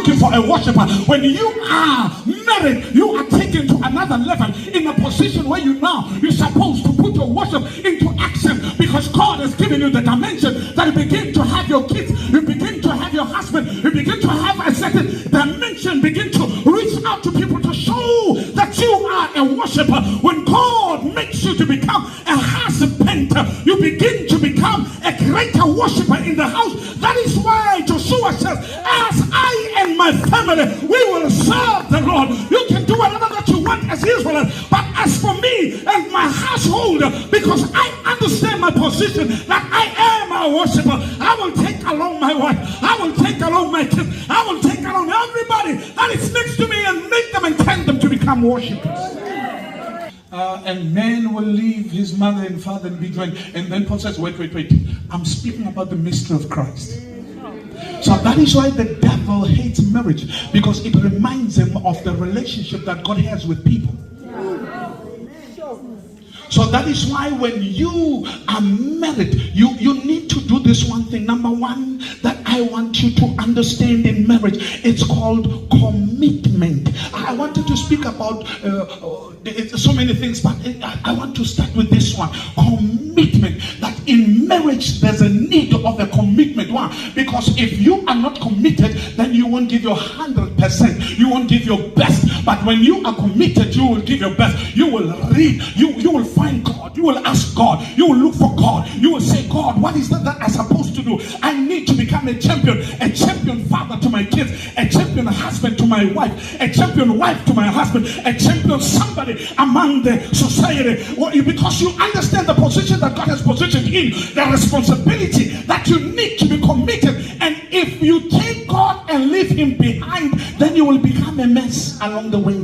looking for a worshiper. When you are married, you are taken to another level in a position where you're supposed to put your worship into action, because God has given you the dimension that you begin to have your kids, you begin to have your husband, you begin to have a certain dimension, begin to reach out to people to show that you are a worshiper. When God makes you to become a husband, you begin to become a greater worshiper in the house. That is why Joshua says, as I and my family, we will serve the Lord. You can do whatever that you want as Israel, but as for me and my household, because I understand my position that I am a worshiper, I will take along my wife, I will take along my kids, I will take along everybody that is next to me and make them and tend them to become worshipers. And man will leave his mother and father and be joined. And then Paul says, wait. I'm speaking about the mystery of Christ. So that is why the devil hates marriage, because it reminds him of the relationship that God has with people. So that is why when you are married, you need to do this one thing. Number one, that I want you to understand in marriage, it's called commitment. I wanted to speak about so many things, but I want to start with this one. Commitment. That in marriage, there's a need of a commitment. Why? Because if you are not committed, then you won't give your 100%. You won't give your best. But when you are committed, you will give your best. You will read. You will find God. You will ask God. You will look for God. You will say, God, what is that I'm supposed to do? I need to become a champion father to my kids, a champion husband to my wife, a champion wife to my husband, a champion somebody among the society. Well, because you understand the position that God has positioned in, the responsibility that you need to be committed. And if you take God and leave him behind, then you will become a mess along the way.